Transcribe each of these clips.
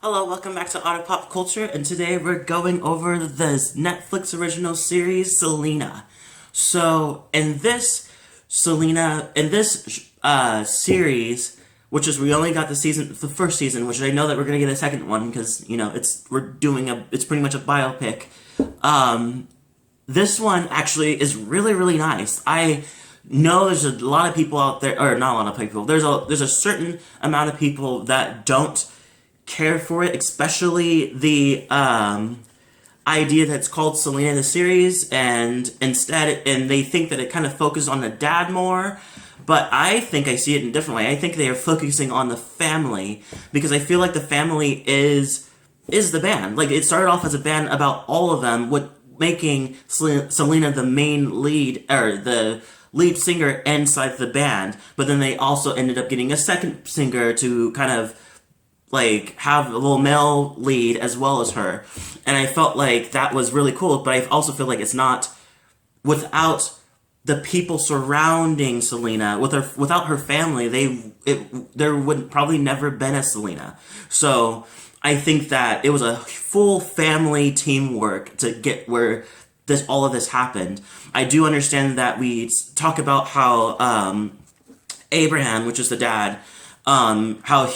Hello, welcome back to Otter Pop Culture, and today we're going over this Netflix original series, Selena. So, in this series, which is we only got the first season, which I know that we're gonna get a second one because it's pretty much a biopic. This one actually is really really nice. I know there's a lot of people out there, or not a lot of people. There's a certain amount of people that don't care for it, especially the idea that it's called Selena the series, and they think that it kind of focuses on the dad more. But I think I see it in a different way. I think they are focusing on the family because I feel like the family is the band. Like it started off as a band about all of them, with making Selena the main lead, or the lead singer inside the band. But then they also ended up getting a second singer to kind of like have a little male lead as well as her, and I felt like that was really cool. But I also feel like it's not, without the people surrounding Selena, without her family, there would probably never been a Selena. So I think that it was a full family teamwork to get where all of this happened. I do understand that we talk about how Abraham, which is the dad, how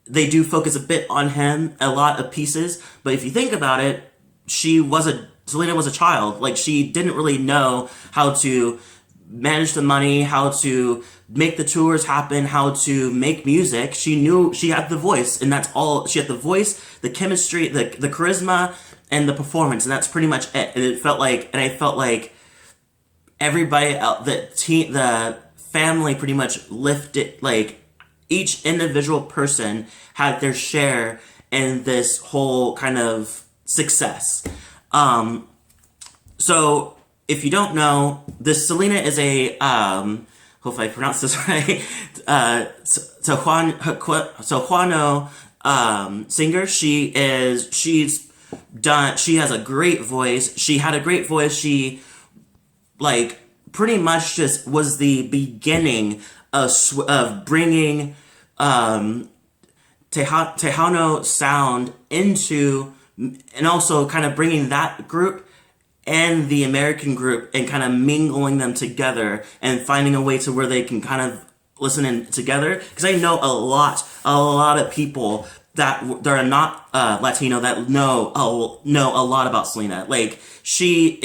they do focus a bit on him, a lot of pieces, but if you think about it, Selena was a child. Like, she didn't really know how to manage the money, how to make the tours happen, how to make music. She knew she had the voice, and that's all. She had the voice, the chemistry, the charisma, and the performance, and that's pretty much it. And I felt like everybody out, the family pretty much lifted, like, each individual person had their share in this whole kind of success. So if you don't know, this Selena is a hopefully I pronounced this right. Tejano singer. She has a great voice. She had a great voice. She like pretty much just was the beginning of bringing Tejano sound into, and also kind of bringing that group and the American group and kind of mingling them together and finding a way to where they can kind of listen in together. Because I know a lot of people that are not Latino that know a lot about Selena. Like, she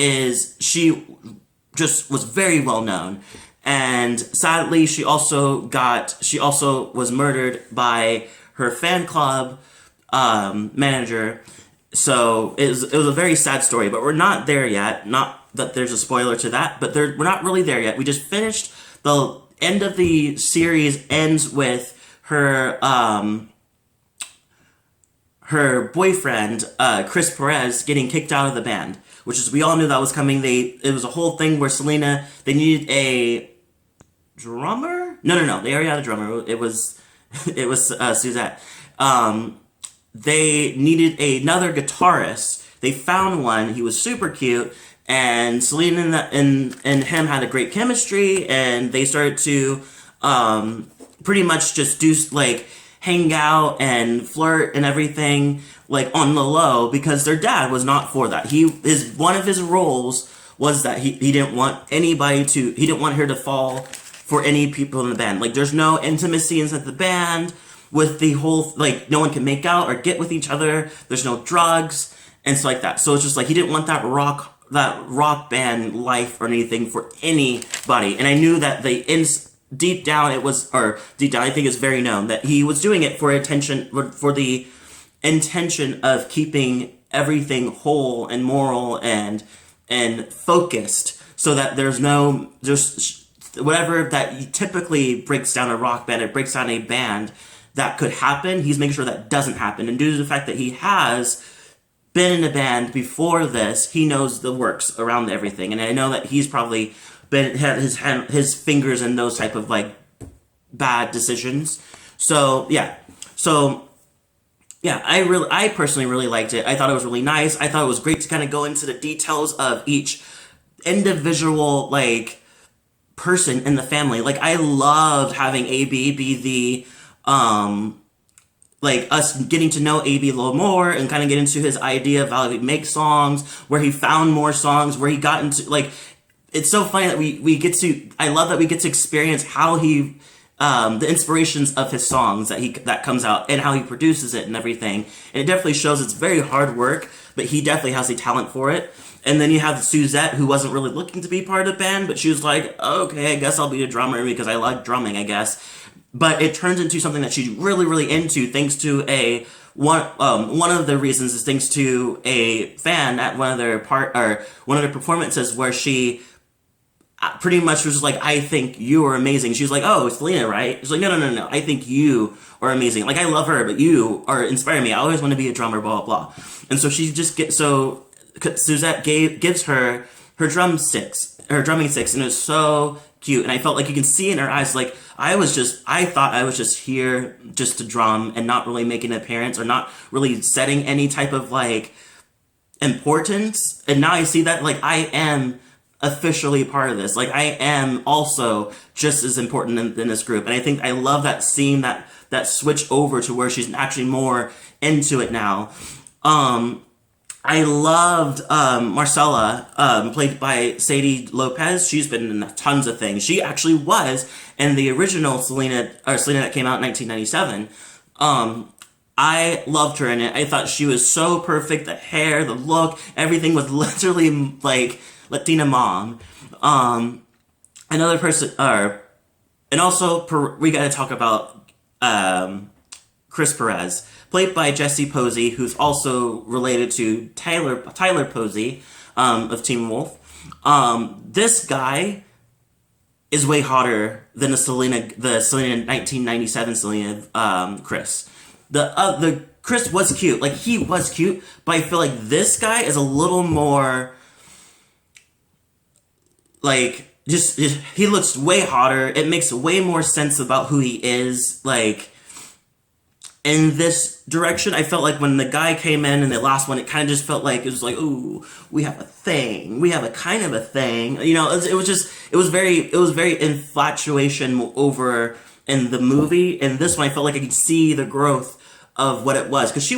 just was very well known. And sadly, she also was murdered by her fan club manager. So it was a very sad story, but we're not there yet. Not that there's a spoiler to that, but we're not really there yet. We just finished. The end of the series ends with her boyfriend, Chris Perez, getting kicked out of the band, which is, we all knew that was coming. It was a whole thing where Selena, they needed a drummer? No. They already had a drummer. It was Suzette. They needed another guitarist. They found one. He was super cute, and Selena and him had a great chemistry, and they started to pretty much just do like hang out and flirt and everything, like on the low, because their dad was not for that. One of his roles was that he didn't want he didn't want her to fall for any people in the band. Like, there's no intimacy inside the band with the whole, like, no one can make out or get with each other. There's no drugs and stuff like that. So it's just like, he didn't want that rock band life or anything for anybody. And I knew that deep down, I think it's very known that he was doing it for the intention of keeping everything whole and moral and focused, so that there's whatever that typically breaks down a rock band, it breaks down a band, that could happen. He's making sure that doesn't happen. And due to the fact that he has been in a band before this, he knows the works around everything. And I know that he's probably had his fingers in those type of like bad decisions. So yeah. I personally really liked it. I thought it was really nice. I thought it was great to kind of go into the details of each individual like person in the family. Like, I loved having AB be like us getting to know AB a little more and kind of get into his idea of how he makes songs, where he found more songs, where he got into like. It's so funny that we get to. I love that we get to experience how he. The inspirations of his songs that comes out and how he produces it and everything, and it definitely shows it's very hard work, but he definitely has the talent for it. And then you have Suzette, who wasn't really looking to be part of the band, but she was like, okay, I guess I'll be a drummer because I like drumming, I guess. But it turns into something that she's really, really into, thanks to one of the reasons is thanks to a fan at one of their performances where she pretty much was just like, I think you are amazing. She was like, oh, it's Selena, right? She's like, no. I think you are amazing. Like, I love her, but you are inspiring me. I always want to be a drummer, blah, blah, blah. And so Suzette gives her drumming sticks, and it was so cute. And I felt like you can see in her eyes, like, I thought I was just here just to drum and not really making an appearance or not really setting any type of, like, importance. And now I see that, like, I am officially part of this. Like, I am also just as important in this group. And I think I love that scene, that switch over to where she's actually more into it now. I loved Marcella, played by Sadie Lopez. She's been in tons of things. She actually was in the original Selena that came out in 1997. I loved her in it. I thought she was so perfect. The hair, the look, everything was literally like Latina mom. Another person, and also we got to talk about Chris Perez, played by Jesse Posey, who's also related to Tyler Posey of Teen Wolf. This guy is way hotter than the Selena 1997 Selena Chris. The Chris was cute, like he was cute, but I feel like this guy is a little more. Like, just he looks way hotter. It makes way more sense about who he is. Like, in this direction, I felt like when the guy came in the last one, it kind of just felt like it was like, ooh, we have a thing. We have a kind of a thing. You know, it was very infatuation over in the movie. And this one, I felt like I could see the growth of what it was, because she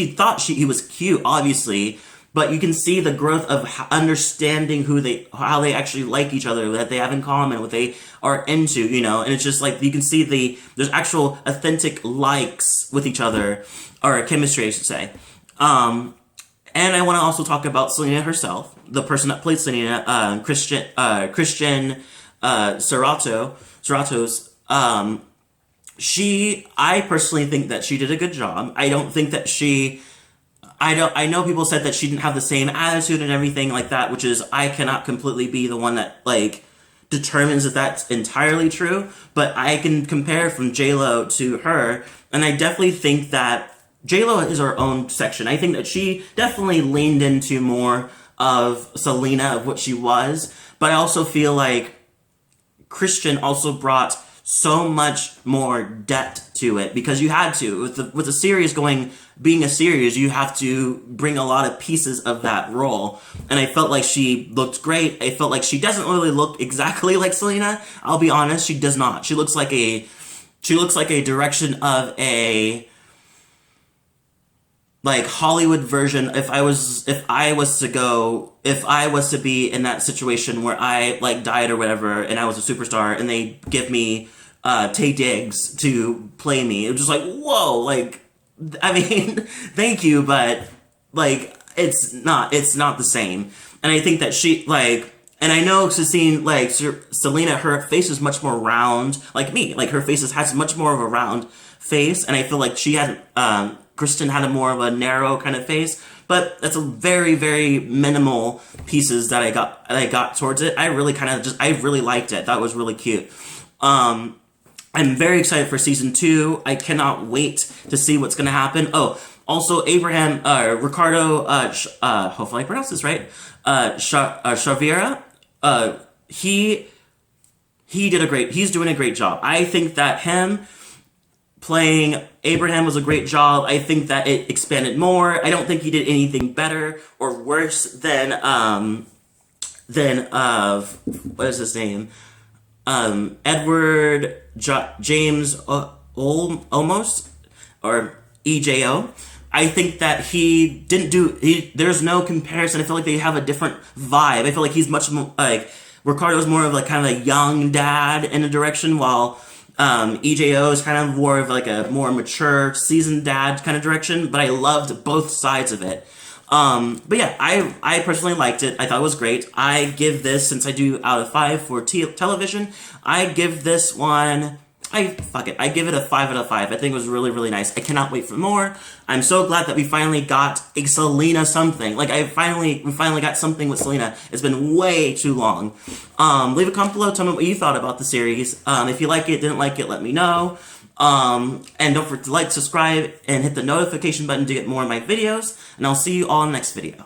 thought he was cute, obviously. But you can see the growth of understanding how they actually like each other, that they have in common, what they are into, you know. And it's just like you can see there's actual authentic likes with each other, or chemistry, I should say. And I want to also talk about Selena herself, the person that played Selena, Christian Serratos. I personally think that she did a good job. I don't think that I know people said that she didn't have the same attitude and everything like that, which is, I cannot completely be the one that, like, determines if that's entirely true, but I can compare from J-Lo to her, and I definitely think that J-Lo is her own section. I think that she definitely leaned into more of Selena, of what she was, but I also feel like Christian also brought so much more depth to it, because you had to, with the series being a series, you have to bring a lot of pieces of that role. And I felt like she looked great. I felt like she doesn't really look exactly like Selena. I'll be honest, she does not. She looks like a direction of a, like, Hollywood version. If I was to be in that situation where I, like, died or whatever, and I was a superstar, and they give me Taye Diggs to play me, it was just like, whoa, like, I mean, thank you, but, like, it's not the same. And I think that she, like, and I know seeing, like, Selena, her face is much more round, like me. Like, her face has much more of a round face, and I feel like Kristen had a more of a narrow kind of face, but that's a very, very minimal pieces that I got towards it. I really liked it. That was really cute. I'm very excited for season 2. I cannot wait to see what's going to happen. Oh, also Ricardo, hopefully I pronounced this right, Chavira, he's doing a great job. I think that him playing Abraham was a great job. I think that it expanded more. I don't think he did anything better or worse than what is his name? Edward James almost, or EJO. I think that he didn't do. There's no comparison. I feel like they have a different vibe. I feel like he's much more like Ricardo's more of like kind of a young dad in a direction, while EJO is kind of more of like a more mature, seasoned dad kind of direction. But I loved both sides of it. But yeah, I personally liked it. I thought it was great. I give this, since I do out of 5 for television, I give this one. I give it a 5 out of 5. I think it was really, really nice. I cannot wait for more. I'm so glad that we finally got a Selena something. Like, we finally got something with Selena. It's been way too long. Leave a comment below. Tell me what you thought about the series. If you like it, didn't like it, let me know. And don't forget to like, subscribe, and hit the notification button to get more of my videos. And I'll see you all in the next video.